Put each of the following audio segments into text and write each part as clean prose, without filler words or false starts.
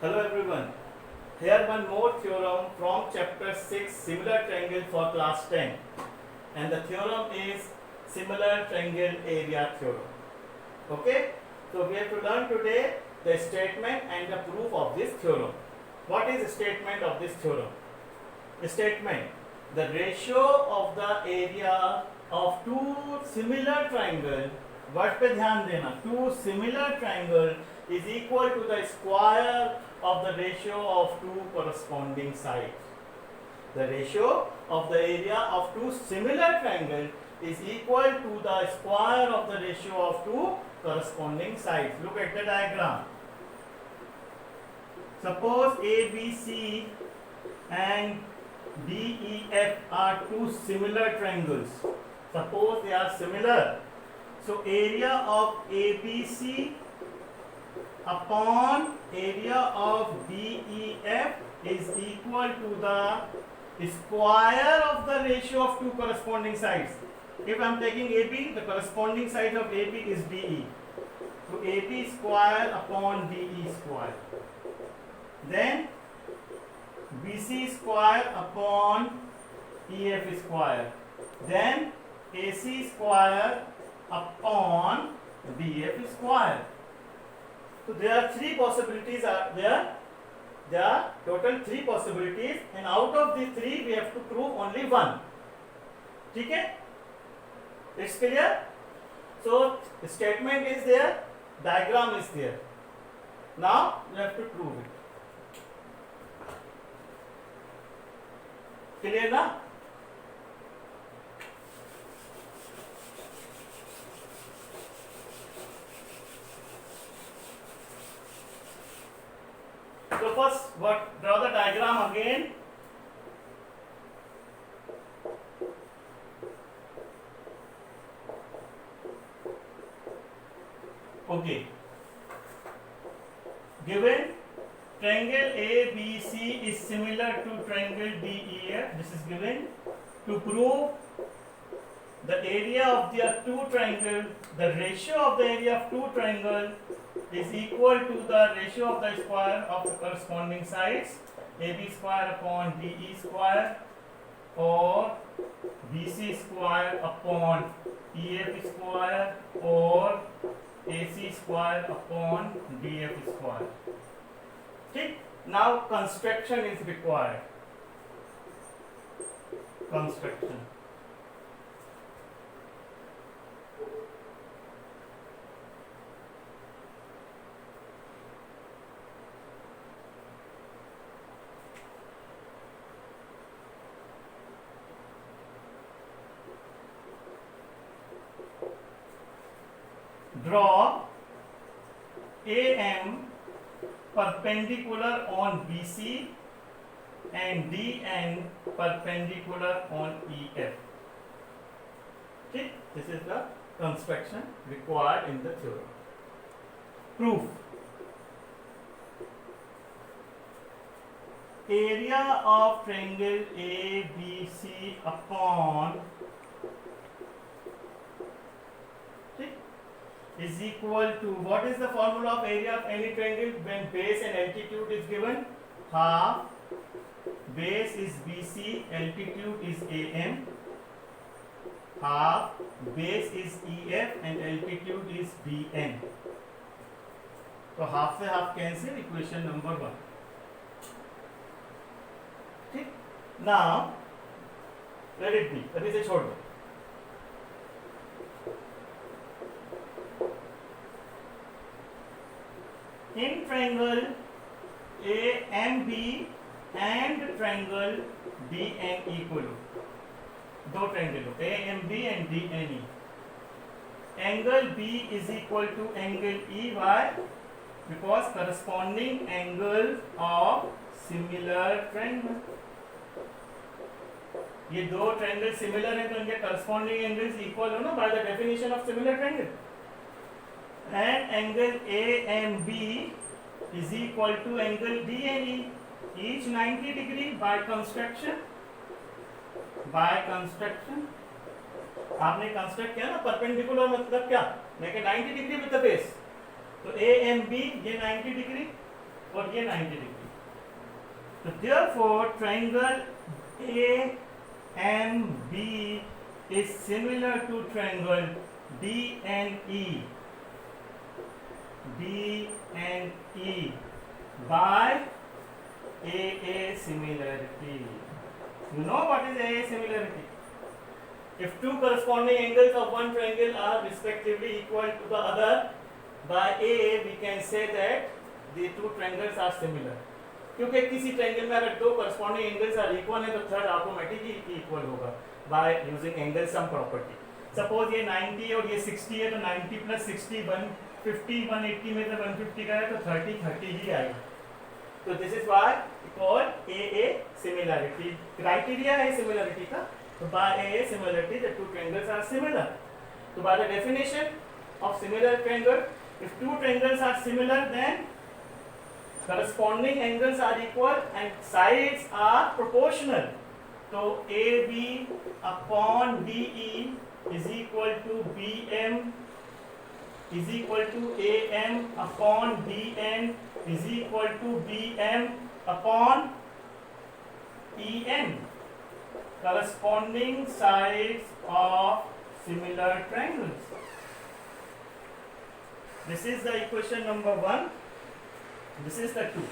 Hello everyone. Here one more theorem from chapter 6, similar triangle for class 10, and the theorem is similar triangle area theorem. Okay, so we have to learn today the statement and the proof of this theorem. What is the statement of this theorem? The statement: the ratio of the area of two similar triangle, word पे ध्यान देना, two similar triangle is equal to the square of the ratio of two corresponding sides. The ratio of the area of two similar triangle is equal to the square of the ratio of two corresponding sides. Look at the diagram. Suppose ABC and DEF are two similar triangles. Suppose they are similar. So area of ABC upon area of DEF is equal to the square of the ratio of two corresponding sides. If I am taking AB, the corresponding side of AB is DE. So AB square upon DE square. Then BC square upon EF square. Then AC square upon DF square. So there are three possibilities are there. There are total three possibilities, and out of these three we have to prove only one. Okay? It's clear? So the statement is there, diagram is there. Now you have to prove it. Clear now? So first, draw the diagram again. Okay. Given triangle ABC is similar to triangle DEF, this is given. To prove the area of the two triangles, the ratio of the area of two triangles is equal to the ratio of the square of the corresponding sides, AB square upon DE square, or BC square upon EF square, or AC square upon DF square. Okay? Now construction is required. Construction. Draw AM perpendicular on BC and DN perpendicular on EF. Okay, this is the construction required in the theorem. Proof: area of triangle ABC upon is equal to, what is the formula of area of any triangle when base and altitude is given? Half base is BC, altitude is AM, half base is EF and altitude is DN. So half से half cancel, equation number 1. ठीक? Now let it be, अभी से छोड़ दो. In triangle AMB and triangle DN equal, दो triangle हो AMB and DNE. Angle B is equal to angle E. Why? Because corresponding angles of similar triangle. ये दो triangle similar हैं तो इनके corresponding angles equal हो ना by the definition of similar triangle. And angle AMB is equal to angle DNE, each 90 degree by construction. आपने construct किया ना, परपेंडिकुलर मतलब क्या, लेके 90 डिग्री विद द बेस. तो AMB ये 90 डिग्री और ये 90 डिग्री। तो therefore triangle AMB is similar to triangle DNE by AA similarity. You know what is AA similarity? If two corresponding angles of one triangle are respectively equal to the other by AA, we can say that the two triangles are similar. क्योंकि किसी triangle में अगर दो corresponding angles are equal है तो third automatically equal होगा by using angle sum property. Suppose ये 90 और ये 60 है तो 90 प्लस 60 150 180 में से 150 का है तो 30 30 ही आएगा. तो this is why called AA similarity. Criteria है सिमिलरिटी का. तो by AA similarity the two triangles are similar. So by the definition of similar triangle, if two triangles are similar then corresponding angles are equal and sides are proportional. So AB upon DE is equal to BM is equal to AM upon DN is equal to BM upon EN. Corresponding sides of similar triangles. This is the equation number 1. This is the 2.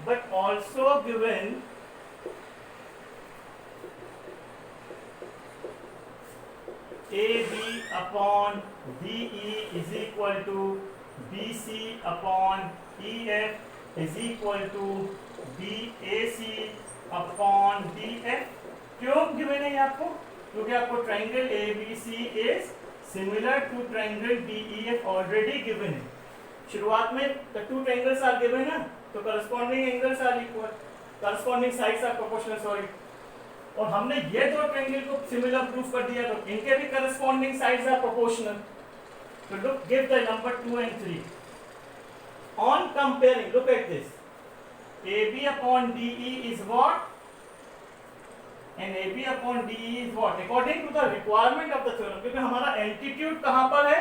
But also given AB upon DE is equal to BC upon EF is equal to BAC upon DF. क्यों given है आपको? क्योंकि आपको triangle ABC is similar to triangle DEF already given है. शुरुआत में the two triangles are given ना, तो corresponding angles are equal, corresponding sides are proportional. Sorry. और हमने ये दो ट्रायंगल को सिमिलर प्रूफ कर दिया तो इनके भी corresponding sides are proportional. So look, give the number 2 and 3. On comparing, look at this. AB upon DE is what? And AB upon DE is what? According to the requirement of the theorem. क्योंकि हमारा altitude कहाँ पर है?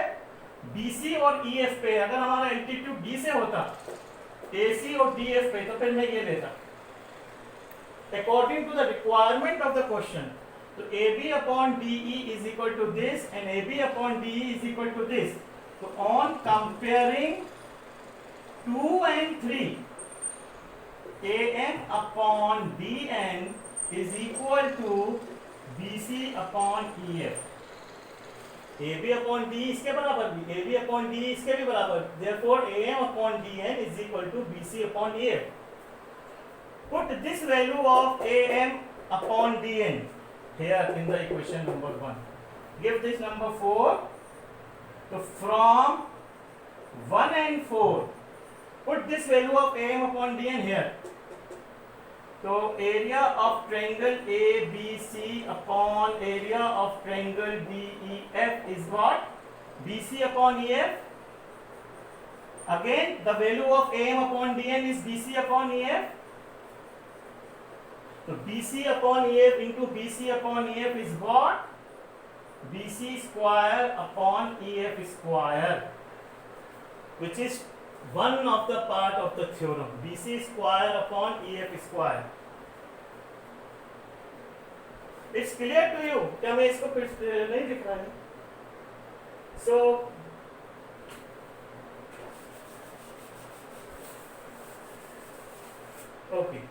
BC और EF पे. अगर हमारा altitude B से होता AC और DF पे तो फिर मैं ये लेता. According to the requirement of the question. So AB upon DE is equal to this and AB upon DE is equal to this. So on comparing 2 and 3, AM upon DN is equal to BC upon EF. AB upon D इसके बराबर भी, AB upon D इसके भी बराबर. Therefore AM upon DN is equal to BC upon EF. Put this value of AM upon DN here in the equation number 1. Give this number 4. So from 1 and 4, put this value of AM upon DN here. So area of triangle ABC upon area of triangle DEF is what? BC upon EF. Again, the value of AM upon DN is BC upon EF. So BC upon EF into BC upon EF is what? BC square upon EF square, which is one of the part of the theorem. BC square upon EF square. It's clear to you? क्या मैं इसको फिर नहीं दिख रहा है? So okay.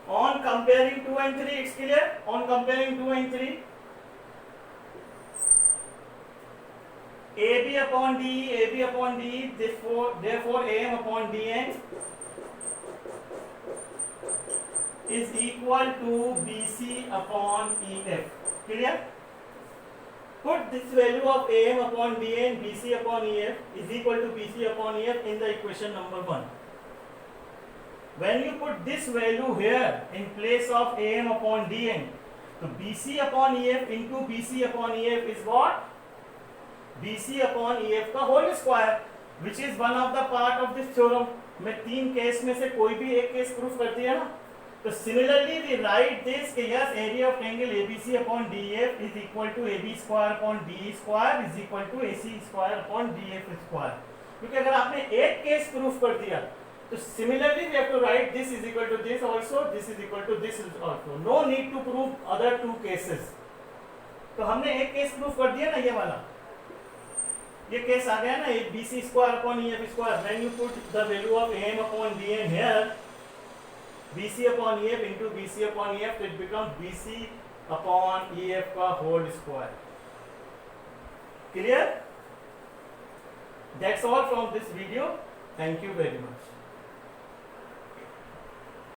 On comparing 2 and 3, it's clear? On comparing 2 and 3, AB upon DE, AB upon DE, therefore AM upon DN is equal to BC upon EF. Clear? Put this value of AM upon DN, BC upon EF is equal to BC upon EF in the equation number 1. When you put this value here in place of AM upon DN, so BC upon EF into BC upon EF is what? BC upon EF का whole square, which is one of the part of this theorem. मैं 3 case में से कोई भी एक case proof कर दिया ना. तो similarly we write this कि yes, area of triangle ABC upon DEF is equal to AB square upon DE square is equal to AC square upon DF square. क्योंकि अगर आपने एक केस प्रूफ कर दिया तो similarly we have to write this is equal to this also, this is equal to this also, no need to prove other two cases. तो हमने एक केस प्रूफ कर दिया ना, ये वाला, ये केस आ गया ना, BC square upon EF square, when you put the value of AM upon BM here, BC upon EF into BC upon EF, it becomes BC upon EF का whole square. Clear? That's all from this video. Thank you very much.